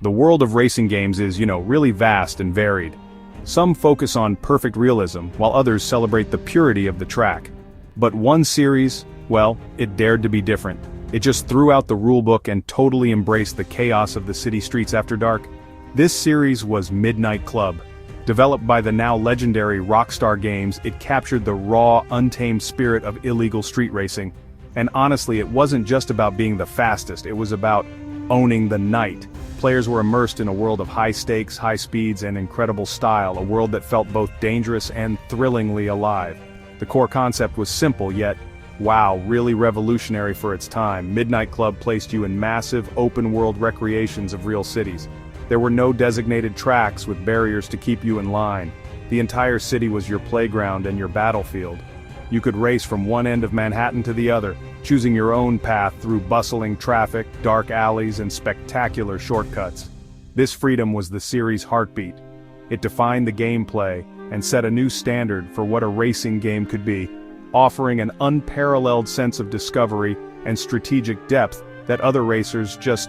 The world of racing games is, really vast and varied. Some focus on perfect realism, while others celebrate the purity of the track. But one series, well, it dared to be different. It just threw out the rulebook and totally embraced the chaos of the city streets after dark. This series was Midnight Club. Developed by the now legendary Rockstar Games, it captured the raw, untamed spirit of illegal street racing. And honestly, it wasn't just about being the fastest, it was about owning the night. Players were immersed in a world of high stakes, high speeds, and incredible style, a world that felt both dangerous and thrillingly alive. The core concept was simple, yet, wow, really revolutionary for its time. Midnight Club placed you in massive, open-world recreations of real cities. There were no designated tracks with barriers to keep you in line. The entire city was your playground and your battlefield. You could race from one end of Manhattan to the other, choosing your own path through bustling traffic, dark alleys, and spectacular shortcuts. This freedom was the series' heartbeat. It defined the gameplay and set a new standard for what a racing game could be, offering an unparalleled sense of discovery and strategic depth that other racers just,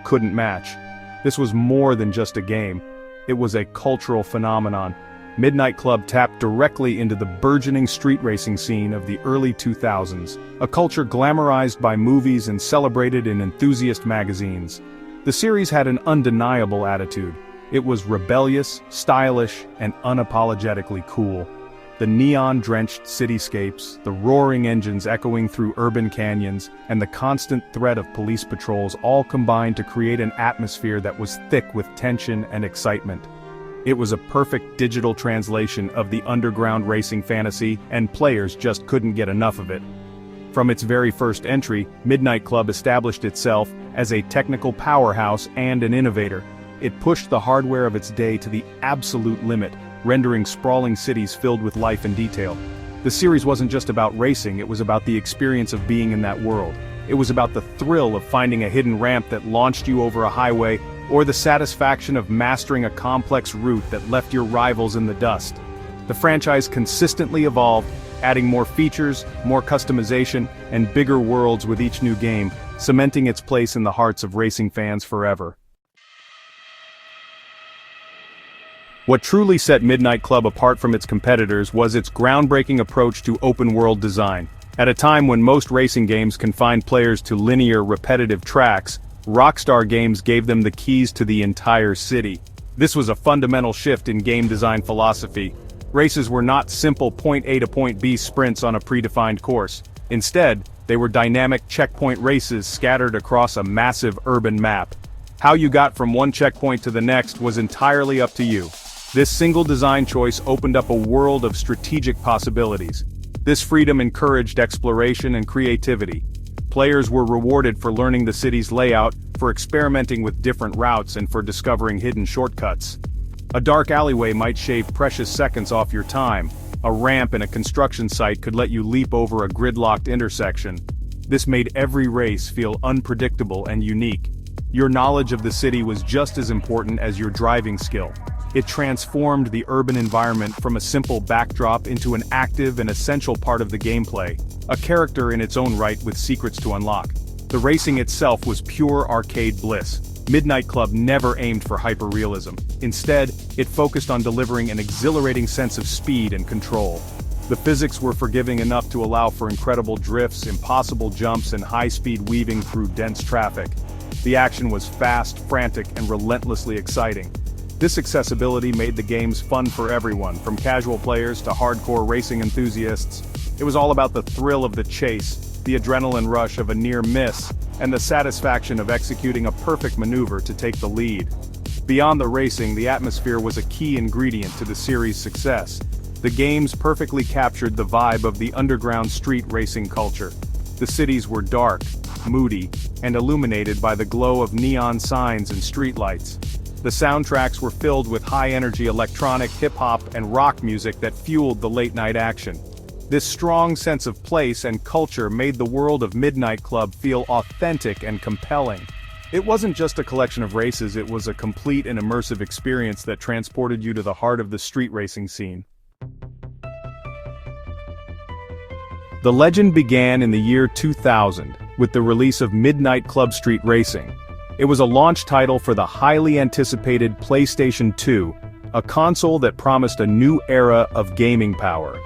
couldn't match. This was more than just a game. It was a cultural phenomenon. Midnight Club tapped directly into the burgeoning street racing scene of the early 2000s, a culture glamorized by movies and celebrated in enthusiast magazines. The series had an undeniable attitude. It was rebellious, stylish, and unapologetically cool. The neon-drenched cityscapes, the roaring engines echoing through urban canyons, and the constant threat of police patrols all combined to create an atmosphere that was thick with tension and excitement. It was a perfect digital translation of the underground racing fantasy, and players just couldn't get enough of it. From its very first entry, Midnight Club established itself as a technical powerhouse and an innovator. It pushed the hardware of its day to the absolute limit, rendering sprawling cities filled with life and detail. The series wasn't just about racing, it was about the experience of being in that world. It was about the thrill of finding a hidden ramp that launched you over a highway, or the satisfaction of mastering a complex route that left your rivals in the dust. The franchise consistently evolved, adding more features, more customization, and bigger worlds with each new game, cementing its place in the hearts of racing fans forever. What truly set Midnight Club apart from its competitors was its groundbreaking approach to open-world design. At a time when most racing games confined players to linear, repetitive tracks, Rockstar Games gave them the keys to the entire city. This was a fundamental shift in game design philosophy. Races were not simple point A to point B sprints on a predefined course. Instead, they were dynamic checkpoint races scattered across a massive urban map. How you got from one checkpoint to the next was entirely up to you. This single design choice opened up a world of strategic possibilities. This freedom encouraged exploration and creativity. Players were rewarded for learning the city's layout, for experimenting with different routes, and for discovering hidden shortcuts. A dark alleyway might shave precious seconds off your time. A ramp in a construction site could let you leap over a gridlocked intersection. This made every race feel unpredictable and unique. Your knowledge of the city was just as important as your driving skill. It transformed the urban environment from a simple backdrop into an active and essential part of the gameplay, a character in its own right with secrets to unlock. The racing itself was pure arcade bliss. Midnight Club never aimed for hyper-realism. Instead, it focused on delivering an exhilarating sense of speed and control. The physics were forgiving enough to allow for incredible drifts, impossible jumps, and high-speed weaving through dense traffic. The action was fast, frantic, and relentlessly exciting. This accessibility made the games fun for everyone, from casual players to hardcore racing enthusiasts. It was all about the thrill of the chase, the adrenaline rush of a near miss, and the satisfaction of executing a perfect maneuver to take the lead. Beyond the racing, the atmosphere was a key ingredient to the series' success. The games perfectly captured the vibe of the underground street racing culture. The cities were dark, moody, and illuminated by the glow of neon signs and streetlights. The soundtracks were filled with high-energy electronic, hip-hop, and rock music that fueled the late-night action. This strong sense of place and culture made the world of Midnight Club feel authentic and compelling. It wasn't just a collection of races, it was a complete and immersive experience that transported you to the heart of the street racing scene. The legend began in the year 2000, with the release of Midnight Club Street Racing. It was a launch title for the highly anticipated PlayStation 2, a console that promised a new era of gaming power.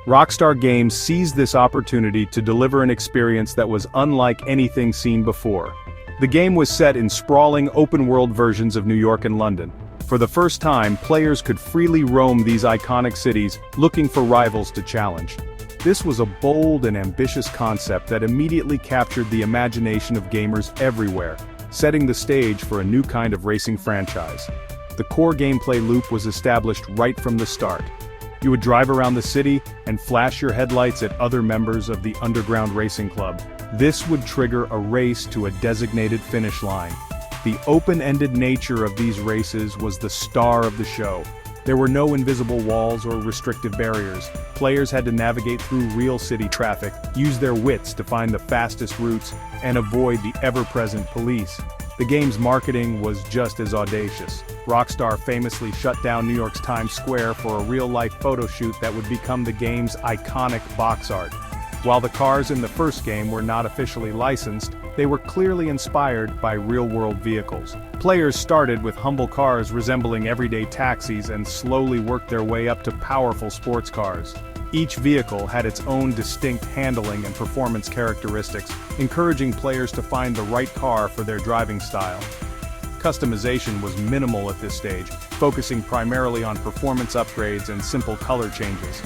Rockstar Games seized this opportunity to deliver an experience that was unlike anything seen before. The game was set in sprawling open-world versions of New York and London. For the first time, players could freely roam these iconic cities, looking for rivals to challenge. This was a bold and ambitious concept that immediately captured the imagination of gamers everywhere, setting the stage for a new kind of racing franchise. The core gameplay loop was established right from the start. You would drive around the city and flash your headlights at other members of the underground racing club. This would trigger a race to a designated finish line. The open-ended nature of these races was the star of the show. There were no invisible walls or restrictive barriers. Players had to navigate through real city traffic, use their wits to find the fastest routes, and avoid the ever-present police. The game's marketing was just as audacious. Rockstar famously shut down New York's Times Square for a real-life photo shoot that would become the game's iconic box art. While the cars in the first game were not officially licensed, they were clearly inspired by real-world vehicles. Players started with humble cars resembling everyday taxis and slowly worked their way up to powerful sports cars. Each vehicle had its own distinct handling and performance characteristics, encouraging players to find the right car for their driving style. Customization was minimal at this stage, focusing primarily on performance upgrades and simple color changes.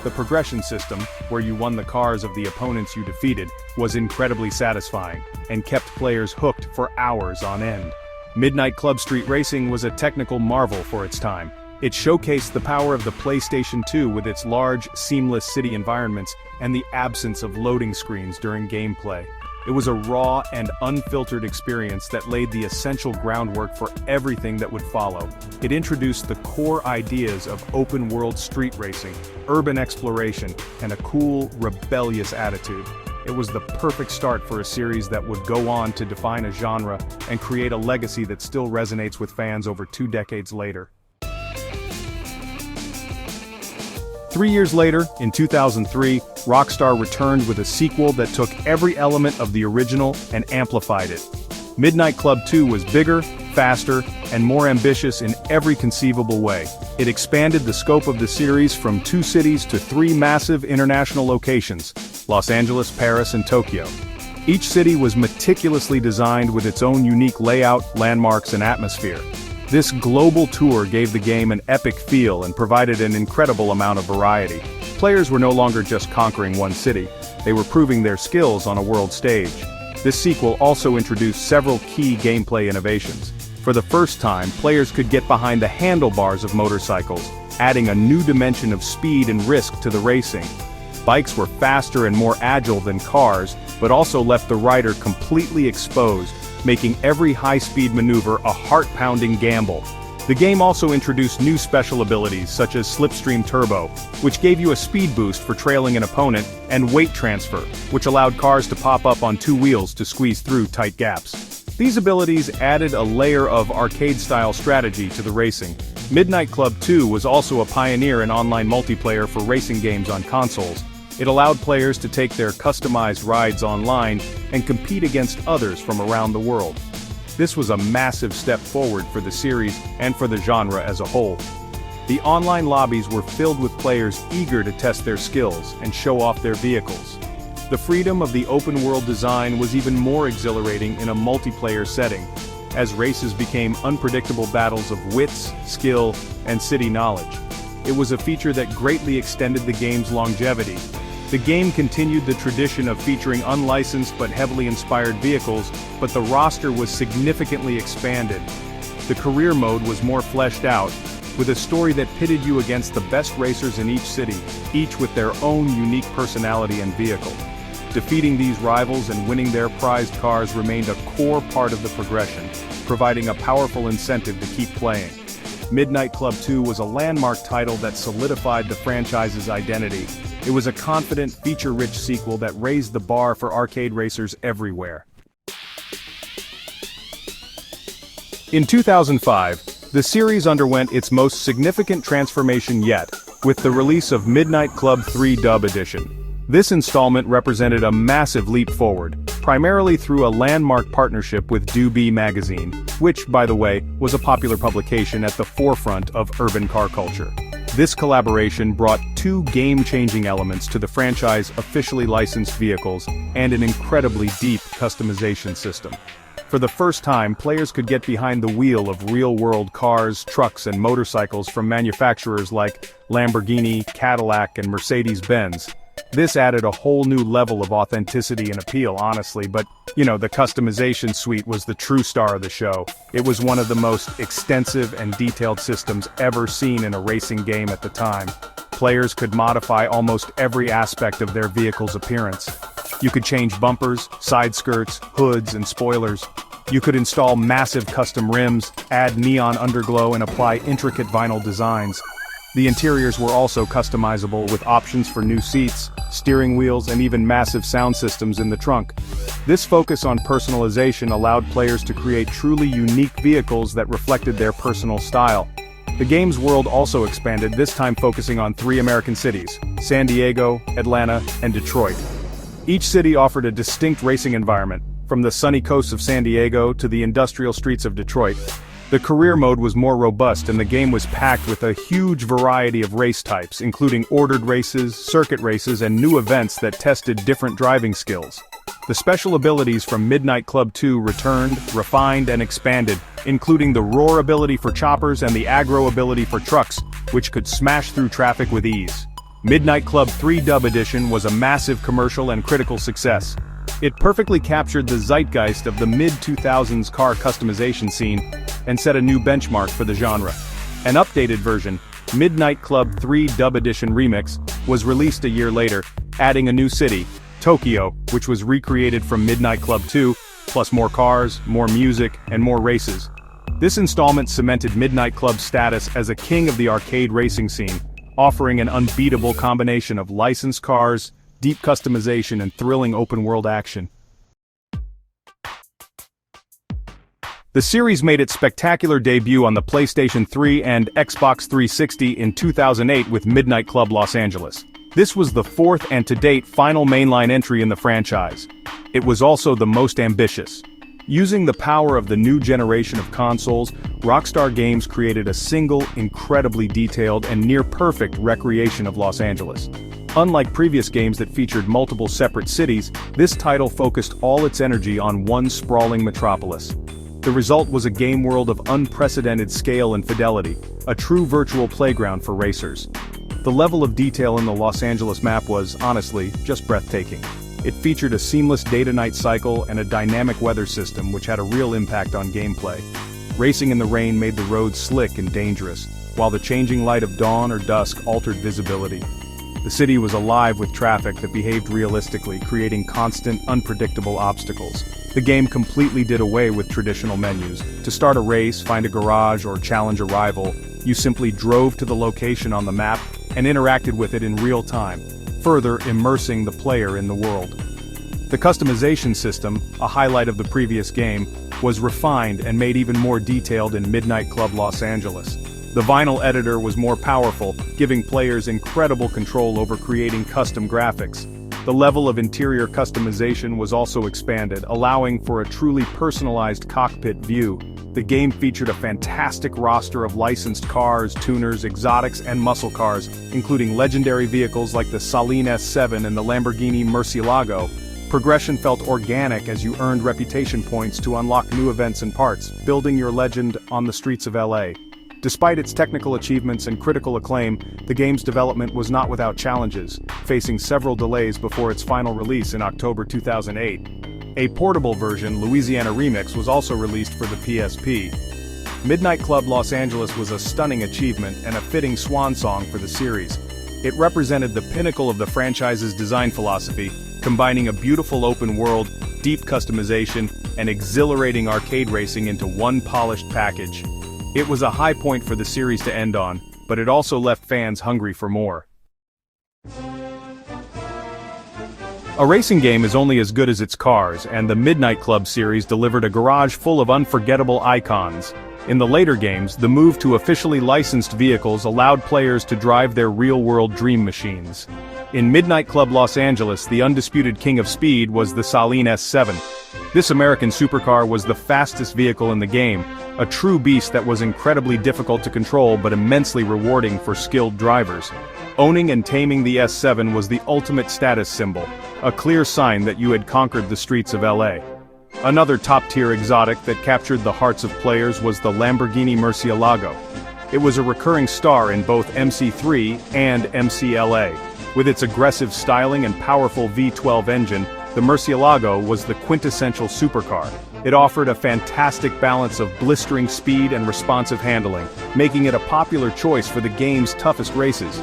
The progression system, where you won the cars of the opponents you defeated, was incredibly satisfying, and kept players hooked for hours on end. Midnight Club Street Racing was a technical marvel for its time. It showcased the power of the PlayStation 2 with its large, seamless city environments, and the absence of loading screens during gameplay. It was a raw and unfiltered experience that laid the essential groundwork for everything that would follow. It introduced the core ideas of open-world street racing, urban exploration, and a cool, rebellious attitude. It was the perfect start for a series that would go on to define a genre and create a legacy that still resonates with fans over 2 decades later. 3 years later, in 2003, Rockstar returned with a sequel that took every element of the original and amplified it. Midnight Club 2 was bigger, faster, and more ambitious in every conceivable way. It expanded the scope of the series from 2 cities to 3 massive international locations: Los Angeles, Paris, and Tokyo. Each city was meticulously designed with its own unique layout, landmarks, and atmosphere. This global tour gave the game an epic feel and provided an incredible amount of variety. Players were no longer just conquering one city, they were proving their skills on a world stage. This sequel also introduced several key gameplay innovations. For the first time, players could get behind the handlebars of motorcycles, adding a new dimension of speed and risk to the racing. Bikes were faster and more agile than cars, but also left the rider completely exposed, making every high-speed maneuver a heart-pounding gamble. The game also introduced new special abilities such as Slipstream Turbo, which gave you a speed boost for trailing an opponent, and weight transfer, which allowed cars to pop up on 2 wheels to squeeze through tight gaps. These abilities added a layer of arcade-style strategy to the racing. Midnight Club 2 was also a pioneer in online multiplayer for racing games on consoles. It allowed players to take their customized rides online and compete against others from around the world. This was a massive step forward for the series and for the genre as a whole. The online lobbies were filled with players eager to test their skills and show off their vehicles. The freedom of the open-world design was even more exhilarating in a multiplayer setting, as races became unpredictable battles of wits, skill, and city knowledge. It was a feature that greatly extended the game's longevity. The game continued the tradition of featuring unlicensed but heavily inspired vehicles, but the roster was significantly expanded. The career mode was more fleshed out, with a story that pitted you against the best racers in each city, each with their own unique personality and vehicle. Defeating these rivals and winning their prized cars remained a core part of the progression, providing a powerful incentive to keep playing. Midnight Club 2 was a landmark title that solidified the franchise's identity. It was a confident, feature-rich sequel that raised the bar for arcade racers everywhere. In 2005, the series underwent its most significant transformation yet, with the release of Midnight Club 3 Dub Edition. This installment represented a massive leap forward. primarily through a landmark partnership with Doobie magazine, which, by the way, was a popular publication at the forefront of urban car culture. This collaboration brought two game-changing elements to the franchise: officially licensed vehicles and an incredibly deep customization system. For the first time, players could get behind the wheel of real-world cars, trucks, and motorcycles from manufacturers like Lamborghini, Cadillac, and Mercedes-Benz. This added a whole new level of authenticity and appeal, honestly, but, the customization suite was the true star of the show. It was one of the most extensive and detailed systems ever seen in a racing game at the time. Players could modify almost every aspect of their vehicle's appearance. You could change bumpers, side skirts, hoods, and spoilers. You could install massive custom rims, add neon underglow, and apply intricate vinyl designs. The interiors were also customizable, with options for new seats, steering wheels, and even massive sound systems in the trunk. This focus on personalization allowed players to create truly unique vehicles that reflected their personal style. The game's world also expanded, this time focusing on 3 American cities: San Diego, Atlanta, and Detroit. Each city offered a distinct racing environment, from the sunny coasts of San Diego to the industrial streets of Detroit. The career mode was more robust, and the game was packed with a huge variety of race types, including ordered races, circuit races, and new events that tested different driving skills. The special abilities from Midnight Club 2 returned, refined, and expanded, including the roar ability for choppers and the aggro ability for trucks, which could smash through traffic with ease. Midnight Club 3 Dub Edition was a massive commercial and critical success. It perfectly captured the zeitgeist of the mid-2000s car customization scene and set a new benchmark for the genre. An updated version, Midnight Club 3 Dub Edition Remix, was released a year later, adding a new city, Tokyo, which was recreated from Midnight Club 2, plus more cars, more music, and more races. This installment cemented Midnight Club's status as a king of the arcade racing scene, offering an unbeatable combination of licensed cars, deep customization, and thrilling open-world action. The series made its spectacular debut on the PlayStation 3 and Xbox 360 in 2008 with Midnight Club Los Angeles. This was the 4th and to date final mainline entry in the franchise. It was also the most ambitious. Using the power of the new generation of consoles, Rockstar Games created a single, incredibly detailed, and near-perfect recreation of Los Angeles. Unlike previous games that featured multiple separate cities, this title focused all its energy on one sprawling metropolis. The result was a game world of unprecedented scale and fidelity, a true virtual playground for racers. The level of detail in the Los Angeles map was, honestly, just breathtaking. It featured a seamless day-to-night cycle and a dynamic weather system which had a real impact on gameplay. Racing in the rain made the roads slick and dangerous, while the changing light of dawn or dusk altered visibility. The city was alive with traffic that behaved realistically, creating constant, unpredictable obstacles. The game completely did away with traditional menus. To start a race, find a garage, or challenge a rival, you simply drove to the location on the map and interacted with it in real time, further immersing the player in the world. The customization system, a highlight of the previous game, was refined and made even more detailed in Midnight Club Los Angeles. The vinyl editor was more powerful, giving players incredible control over creating custom graphics. The level of interior customization was also expanded, allowing for a truly personalized cockpit view. The game featured a fantastic roster of licensed cars, tuners, exotics, and muscle cars, including legendary vehicles like the Saleen S7 and the Lamborghini Murcielago. Progression felt organic as you earned reputation points to unlock new events and parts, building your legend on the streets of LA. Despite its technical achievements and critical acclaim, the game's development was not without challenges, facing several delays before its final release in October 2008. A portable version, Louisiana Remix, was also released for the PSP. Midnight Club Los Angeles was a stunning achievement and a fitting swan song for the series. It represented the pinnacle of the franchise's design philosophy, combining a beautiful open world, deep customization, and exhilarating arcade racing into one polished package. It was a high point for the series to end on, but it also left fans hungry for more. A racing game is only as good as its cars, and the Midnight Club series delivered a garage full of unforgettable icons. In the later games, the move to officially licensed vehicles allowed players to drive their real-world dream machines. In Midnight Club Los Angeles, the undisputed king of speed was the Saleen S7. This American supercar was the fastest vehicle in the game, a true beast that was incredibly difficult to control but immensely rewarding for skilled drivers. Owning and taming the S7 was the ultimate status symbol, a clear sign that you had conquered the streets of LA. Another top-tier exotic that captured the hearts of players was the Lamborghini Murcielago. It was a recurring star in both MC3 and MCLA. With its aggressive styling and powerful V12 engine, the Murcielago was the quintessential supercar. It offered a fantastic balance of blistering speed and responsive handling, making it a popular choice for the game's toughest races.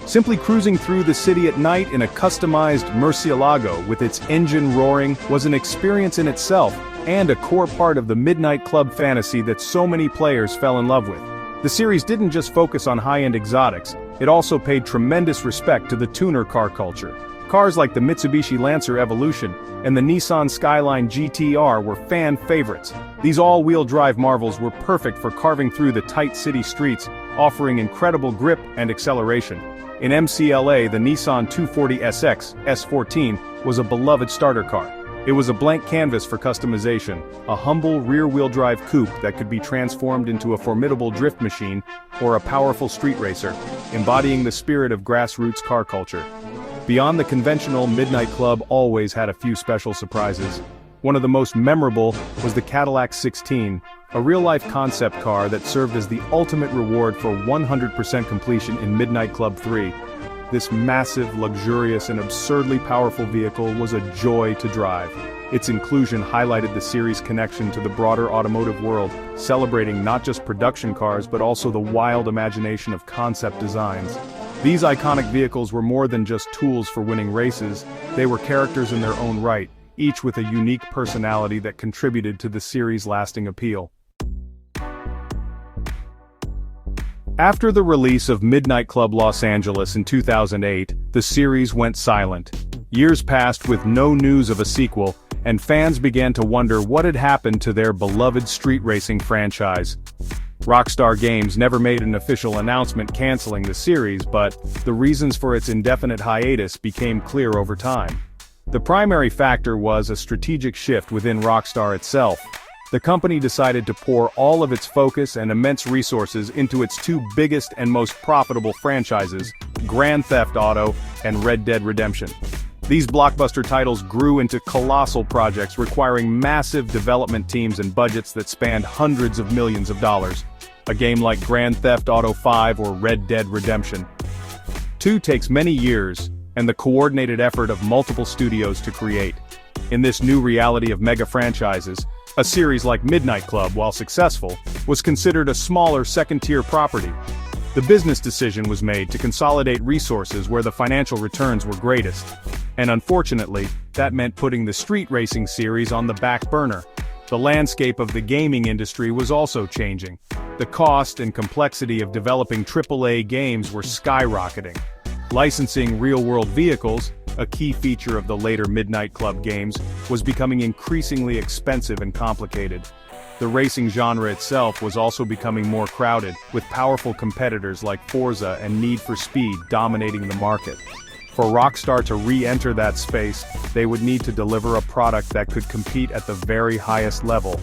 Simply cruising through the city at night in a customized Murcielago with its engine roaring was an experience in itself, and a core part of the Midnight Club fantasy that so many players fell in love with. The series didn't just focus on high-end exotics, it also paid tremendous respect to the tuner car culture. Cars like the Mitsubishi Lancer Evolution and the Nissan Skyline GT-R were fan favorites. These all-wheel drive marvels were perfect for carving through the tight city streets, offering incredible grip and acceleration. In MCLA, the Nissan 240SX S14 was a beloved starter car. It was a blank canvas for customization, a humble rear-wheel drive coupe that could be transformed into a formidable drift machine or a powerful street racer, embodying the spirit of grassroots car culture. Beyond the conventional, Midnight Club always had a few special surprises. One of the most memorable was the Cadillac 16, a real-life concept car that served as the ultimate reward for 100% completion in Midnight Club 3. This massive, luxurious, and absurdly powerful vehicle was a joy to drive. Its inclusion highlighted the series' connection to the broader automotive world, celebrating not just production cars but also the wild imagination of concept designs. These iconic vehicles were more than just tools for winning races, they were characters in their own right, each with a unique personality that contributed to the series' lasting appeal. After the release of Midnight Club Los Angeles in 2008, the series went silent. Years passed with no news of a sequel, and fans began to wonder what had happened to their beloved street racing franchise. Rockstar Games never made an official announcement canceling the series, but the reasons for its indefinite hiatus became clear over time. The primary factor was a strategic shift within Rockstar itself. The company decided to pour all of its focus and immense resources into its two biggest and most profitable franchises, Grand Theft Auto and Red Dead Redemption. These blockbuster titles grew into colossal projects requiring massive development teams and budgets that spanned hundreds of millions of dollars. A game like Grand Theft Auto 5 or Red Dead Redemption 2 takes many years and the coordinated effort of multiple studios to create. In this new reality of mega franchises, a series like Midnight Club, while successful, was considered a smaller second-tier property. The business decision was made to consolidate resources where the financial returns were greatest. And unfortunately, that meant putting the street racing series on the back burner. The landscape of the gaming industry was also changing. The cost and complexity of developing AAA games were skyrocketing. Licensing real-world vehicles, a key feature of the later Midnight Club games, was becoming increasingly expensive and complicated. The racing genre itself was also becoming more crowded, with powerful competitors like Forza and Need for Speed dominating the market. For Rockstar to re-enter that space, they would need to deliver a product that could compete at the very highest level,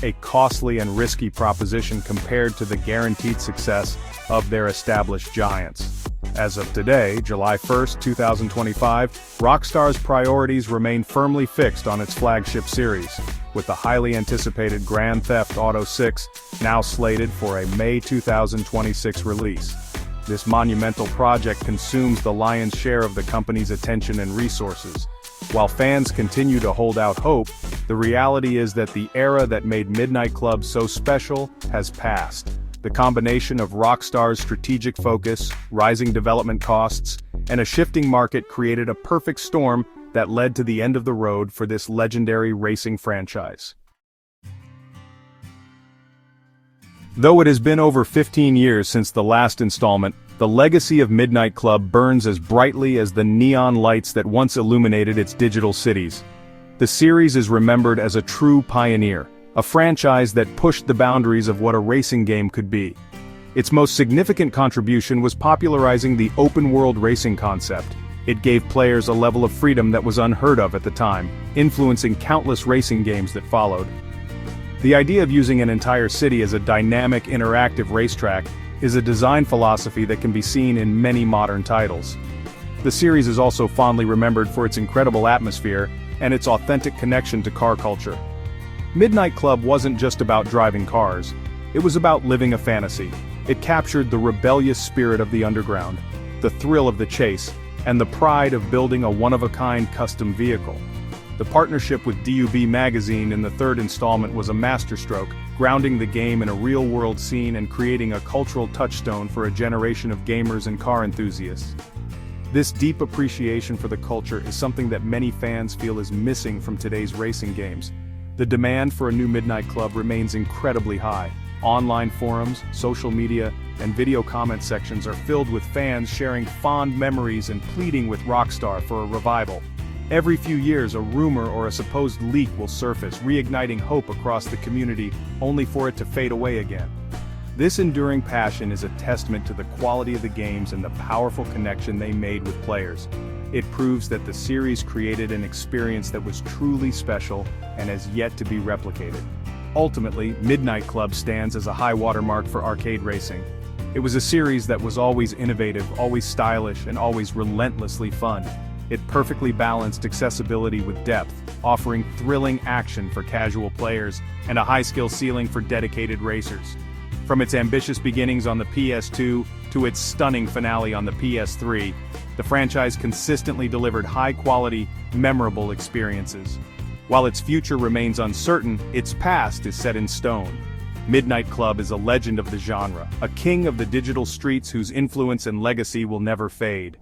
a costly and risky proposition compared to the guaranteed success of their established giants. As of today, July 1, 2025, Rockstar's priorities remain firmly fixed on its flagship series, with the highly anticipated Grand Theft Auto 6 now slated for a May 2026 release. This monumental project consumes the lion's share of the company's attention and resources. While fans continue to hold out hope, the reality is that the era that made Midnight Club so special has passed. The combination of Rockstar's strategic focus, rising development costs, and a shifting market created a perfect storm that led to the end of the road for this legendary racing franchise. Though it has been over 15 years since the last installment, the legacy of Midnight Club burns as brightly as the neon lights that once illuminated its digital cities. The series is remembered as a true pioneer, a franchise that pushed the boundaries of what a racing game could be. Its most significant contribution was popularizing the open-world racing concept. It gave players a level of freedom that was unheard of at the time, influencing countless racing games that followed. The idea of using an entire city as a dynamic, interactive racetrack is a design philosophy that can be seen in many modern titles. The series is also fondly remembered for its incredible atmosphere and its authentic connection to car culture. Midnight Club wasn't just about driving cars, it was about living a fantasy. It captured the rebellious spirit of the underground, the thrill of the chase, and the pride of building a one-of-a-kind custom vehicle. The partnership with DUB magazine in the third installment was a masterstroke, grounding the game in a real-world scene and creating a cultural touchstone for a generation of gamers and car enthusiasts. This deep appreciation for the culture is something that many fans feel is missing from today's racing games. The demand for a new Midnight Club remains incredibly high. Online forums, social media, and video comment sections are filled with fans sharing fond memories and pleading with Rockstar for a revival. Every few years, a rumor or a supposed leak will surface, reigniting hope across the community, only for it to fade away again. This enduring passion is a testament to the quality of the games and the powerful connection they made with players. It proves that the series created an experience that was truly special and has yet to be replicated. Ultimately, Midnight Club stands as a high watermark for arcade racing. It was a series that was always innovative, always stylish, and always relentlessly fun. It perfectly balanced accessibility with depth, offering thrilling action for casual players and a high-skill ceiling for dedicated racers. From its ambitious beginnings on the PS2 to its stunning finale on the PS3, the franchise consistently delivered high-quality, memorable experiences. While its future remains uncertain, its past is set in stone. Midnight Club is a legend of the genre, a king of the digital streets whose influence and legacy will never fade.